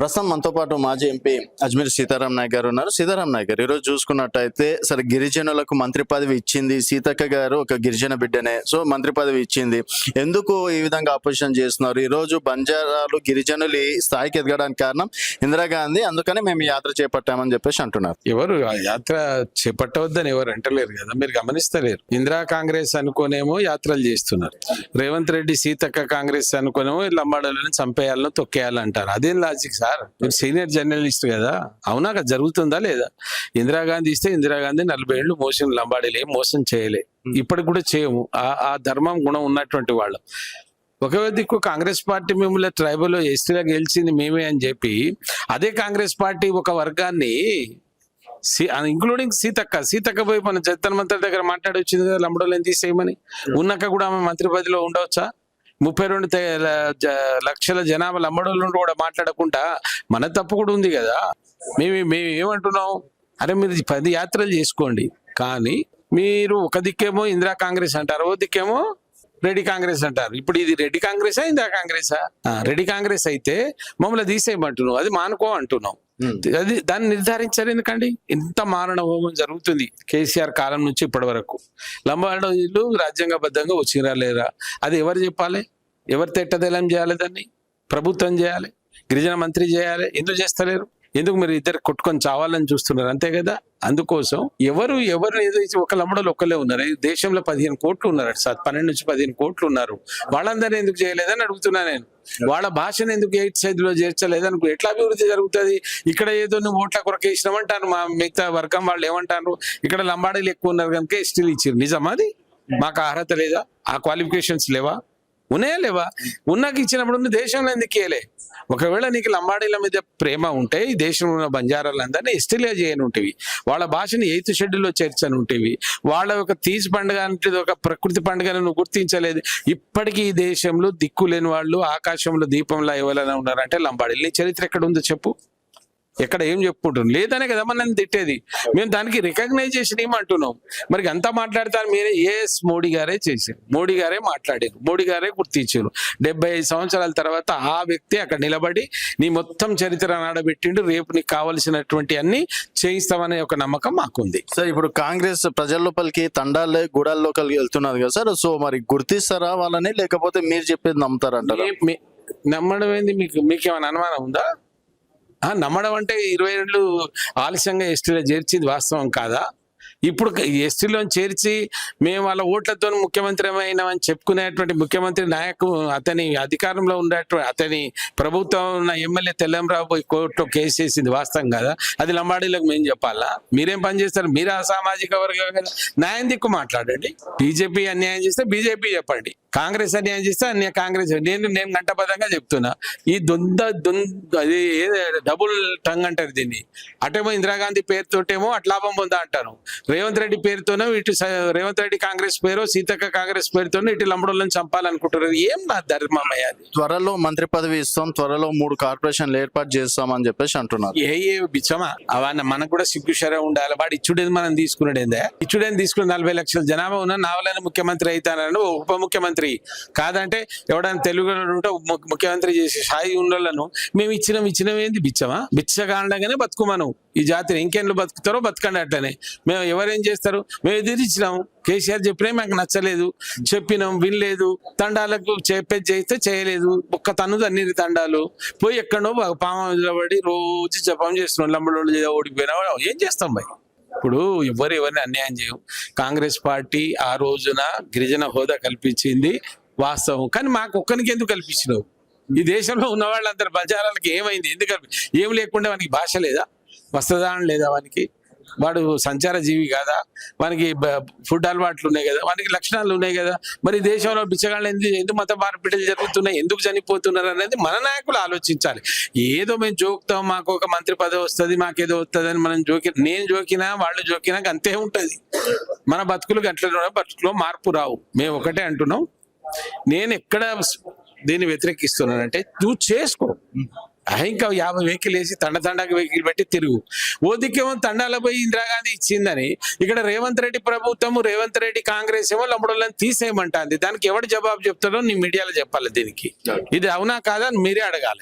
ప్రస్తుతం మనతో పాటు మాజీ ఎంపీ అజ్మీర్ సీతారాం నాయక్ గారు ఉన్నారు. సీతారాం నాయక్ గారు, ఈరోజు చూసుకున్నట్టయితే సరే గిరిజనులకు మంత్రి పదవి ఇచ్చింది, సీతక్క గారు ఒక గిరిజన బిడ్డనే, సో మంత్రి పదవి ఇచ్చింది. ఎందుకు ఈ విధంగా ఆపోజిషన్ చేస్తున్నారు? ఈరోజు బంజారాలు గిరిజనులు ఈ స్థాయికి ఎదగడానికి కారణం ఇందిరాగాంధీ, అందుకని మేము యాత్ర చేపట్టామని చెప్పేసి అంటున్నారు. ఎవరు ఆ యాత్ర చేపట్టవద్దని ఎవరు అంటలేరు కదా, మీరు గమనిస్తలేరు. ఇందిరా కాంగ్రెస్ అనుకోనేమో యాత్రలు చేస్తున్నారు, రేవంత్ రెడ్డి సీతక్క కాంగ్రెస్ అనుకోనేమో లంబాడలను చంపేయాలను తొక్కేయాలంటారు. అదేం లాజిక్ సార్? మీరు సీనియర్ జర్నలిస్ట్ కదా, అవునా? జరుగుతుందా లేదా? ఇందిరాగాంధీ ఇస్తే ఇందిరాగాంధీ 40 ఏళ్ళు మోసం లంబాడీలు ఏం మోసం చేయలే, ఇప్పటికి కూడా చేయము. ఆ ధర్మం గుణం ఉన్నటువంటి వాళ్ళు. ఒక దిక్కు కాంగ్రెస్ పార్టీ మిమ్మల్ని ట్రైబల్ ఎస్టీలో గెలిచింది మేమే అని చెప్పి, అదే కాంగ్రెస్ పార్టీ ఒక వర్గాన్ని ఇంక్లూడింగ్ సీతక్క పోయి మన జగన్ మంత్రి దగ్గర మాట్లాడొచ్చింది కదా, లంబడోళ్ళని తీసేయమని. ఉన్నాక కూడా ఆమె మంత్రి పదవిలో ఉండవచ్చా? 32 లక్షల జనాభా లంబడోళ్ళు కూడా మాట్లాడకుండా మన తప్పు కూడా ఉంది కదా. మేము ఏమంటున్నాం, అరే మీరు 10 యాత్రలు చేసుకోండి, కానీ మీరు ఒక దిక్కేమో ఇందిరా కాంగ్రెస్ అంటారు, ఓ దిక్కేమో రెడ్డి కాంగ్రెస్ అంటారు. ఇప్పుడు ఇది రెడ్డి కాంగ్రెసా ఇందిరా కాంగ్రెసా? రెడ్డి కాంగ్రెస్ అయితే మమ్మల్ని తీసేయమంటున్నావు, అది మానుకో అంటున్నావు. అది దాన్ని నిర్ధారించారు. ఎందుకండి ఇంత మారణ హోమం జరుగుతుంది కేసీఆర్ కాలం నుంచి ఇప్పటి వరకు? లంబాడీలు రాజ్యాంగబద్ధంగా వచ్చిరా లేరా? అది ఎవరు చెప్పాలి? ఎవరు తెట్టదలం చేయాలి? దాన్ని ప్రభుత్వం చేయాలి, గిరిజన మంత్రి చేయాలి. ఎందుకు చేస్తలేరు? ఎందుకు మీరు ఇద్దరు కొట్టుకొని చావాలని చూస్తున్నారు? అంతే కదా. అందుకోసం ఎవరు ఏదో ఒక లంబడోళ్ళు ఒక్కలే ఉన్నారు. దేశంలో 15 కోట్లు ఉన్నారు సార్, 12 నుంచి 15 కోట్లు ఉన్నారు. వాళ్ళందరినీ ఎందుకు చేయలేదని అడుగుతున్నా నేను. వాళ్ళ భాషను ఎందుకు 8th షెడ్యూల్లో చేర్చలేదనుకో ఎట్లా అభివృద్ధి జరుగుతుంది? ఇక్కడ ఏదో నువ్వు ఓట్ల కొరకు వేసినామంటాను, మా మిగతా వర్గం వాళ్ళు ఏమంటారు, ఇక్కడ లంబాడీలు ఎక్కువ ఉన్నారు కనుక ఎస్టీలు ఇచ్చారు. నిజమా అది? మాకు అర్హత లేదా? ఆ క్వాలిఫికేషన్స్ లేవా? ఉన్నాయా లేవా? ఉన్నాక ఇచ్చినప్పుడు దేశంలో ఎందుకు ఇయ్యలే? ఒకవేళ నీకు లంబాడీల మీద ప్రేమ ఉంటే ఈ దేశంలో ఉన్న బంజారాలందరినీ ఎస్టీలుగా చేయని ఉంటేవి, వాళ్ళ భాషని 8th షెడ్యూల్లో చేర్చని ఉంటేవి, వాళ్ళ ఒక తీజ్ పండుగ అంటే ఒక ప్రకృతి పండుగను నువ్వు గుర్తించలేదు. ఇప్పటికీ ఈ దేశంలో దిక్కులేని వాళ్ళు ఆకాశంలో దీపంలో ఎవరైనా ఉన్నారంటే లంబాడీలు. నీ చరిత్ర ఎక్కడ ఉందో చెప్పు. ఎక్కడ ఏం చెప్పుకుంటున్నాం? లేదనే కదా మనం తిట్టేది. మేము దానికి రికగ్నైజేషన్ ఏమంటున్నాం. మరి అంతా మాట్లాడతారు మీరే. మోడీ గారే చేశారు, మోడీ గారే మాట్లాడారు, మోడీ గారే గుర్తించారు. 75 సంవత్సరాల తర్వాత ఆ వ్యక్తి అక్కడ నిలబడి నీ మొత్తం చరిత్ర నాడబెట్టిండు, రేపు నీకు కావలసినటువంటి అన్ని చేయిస్తామనే ఒక నమ్మకం మాకుంది. సార్ ఇప్పుడు కాంగ్రెస్ ప్రజల లోపలికి తండాలే గూడాల్లోకి వెళ్తున్నారు కదా సార్, సో మరి గుర్తిస్తారా వాళ్ళని, లేకపోతే మీరు చెప్పేది నమ్ముతారంటారా? నమ్మడం ఏంది? మీకేమైనా అనుమానం ఉందా? నమ్మడం అంటే 20 ఏళ్ళు ఆలస్యంగా ఎస్టీలో చేర్చింది వాస్తవం కాదా? ఇప్పుడు ఎస్టీలో చేర్చి మేము వాళ్ళ ఓట్లతో ముఖ్యమంత్రి అయినామని చెప్పుకునేటువంటి ముఖ్యమంత్రి నాయకు అతని అధికారంలో ఉన్నటువంటి అతని ప్రభుత్వం ఉన్న ఎమ్మెల్యే తెల్లంరావు పోయి కోర్టులో కేసు చేసింది వాస్తవం కదా? అది లంబాడీలకు మేము చెప్పాలా? మీరేం పని చేస్తారు? మీరు అసామాజిక వర్గం కదా, న్యాయం దిక్కు మాట్లాడండి. బీజేపీ అన్యాయం చేస్తే బీజేపీ చెప్పండి, కాంగ్రెస్ అన్యాయం చేస్తే కాంగ్రెస్. నేను గంటబద్ధంగా చెప్తున్నా, ఈ అది డబుల్ టంగ్ అంటారు దీన్ని. అటేమో ఇందిరాగాంధీ పేరుతోటేమో అట్లాభం పొందా అంటారు, రేవంత్ రెడ్డి పేరుతోనో ఇటు రేవంత్ రెడ్డి కాంగ్రెస్ పేరు, సీతక్క కాంగ్రెస్ పేరుతోనో ఇటు లంబడోళ్ళని చంపాలనుకుంటారు. ఏం నా ధర్మమయ్య అది? త్వరలో మంత్రి పదవి ఇస్తాం, త్వరలో 3 కార్పొరేషన్లు ఏర్పాటు చేస్తామని చెప్పేసి అంటున్నారు. ఏ బిచ్చమా అవన్నీ? మనకు కూడా సిగ్గుషరే ఉండాలి. వాడు ఇచ్చుడేది మనం తీసుకున్నాడేందే? ఇచ్చుడేది తీసుకుని 40 లక్షల జనాభా ఉన్న నావలైన ముఖ్యమంత్రి అవుతానని ఉప ముఖ్యమంత్రి కాదంటే ఎవడైనా తెలుగు ఉంటే ముఖ్యమంత్రి చేసి స్థాయి ఉన్నోళ్ళను మేము ఇచ్చినాం ఏంది బిచ్చమా? బిచ్చగాండగానే బతుకుమను ఈ జాతిని. ఇంకెండ్లు బతుకుతారో బతకండి అట్లనే. మేము ఎవరేం చేస్తారు? మేము ఎదిరించినాము. కేసీఆర్ చెప్పినా మాకు నచ్చలేదు, చెప్పినాం వినలేదు. తండాలకు చెప్పేది చేస్తే చేయలేదు, ఒక్క తన్నుది అన్ని తండాలు పోయి ఎక్కడో పాము పడి రోజు జపం చేస్తున్నాం. లంబడోళ్ళు ఓడిపోయినా ఏం చేస్తాం భయ్? ఇప్పుడు ఎవరిని అన్యాయం చేయం. కాంగ్రెస్ పార్టీ ఆ రోజున గిరిజన హోదా కల్పించింది వాస్తవం, కానీ మాకు ఒక్కరికి ఎందుకు కల్పించినావు? ఈ దేశంలో ఉన్న వాళ్ళందరూ బంజారాలకి ఏమైంది? ఎందుకు ఏం లేకుండా వానికి భాష లేదా, వస్త్రదానం లేదా, వాడు సంచార జీవి కాదా, వానికి ఫుడ్ అలవాట్లు ఉన్నాయి కదా, వానికి లక్షణాలు ఉన్నాయి కదా. మరి దేశంలో బిచ్చగాళ్ళు ఎందుకు మత మార్పిడిలు జరుగుతున్నాయి, ఎందుకు చనిపోతున్నారు అనేది మన నాయకులు ఆలోచించాలి. ఏదో మేము జోకుతాం, మాకు ఒక మంత్రి పదవి వస్తుంది, మాకేదో వస్తుంది అని మనం నేను జోకినా వాళ్ళు జోకినా అంతే ఉంటది. మన బతుకులు గంటల బతుకులో మార్పు రావు. మేము ఒకటే అంటున్నాం, నేను ఎక్కడ దీన్ని వ్యతిరేకిస్తున్నానంటే నువ్వు చేసుకో. ఇంకా 50 వెహికల్ వేసి తండకి వెహికల్ పెట్టి తిరుగు. ఓ దిక్కేమో తండాల పోయి ఇందిరాగాంధీ ఇచ్చిందని ఇక్కడ రేవంత్ రెడ్డి ప్రభుత్వము, రేవంత్ రెడ్డి కాంగ్రెస్ ఏమో లంబడోళ్ళని తీసేయమంటుంది. దానికి ఎవడు జవాబు చెప్తాడో నీ మీడియాలో చెప్పాలి. దీనికి ఇది అవునా కాదా అని మీరే అడగాలి.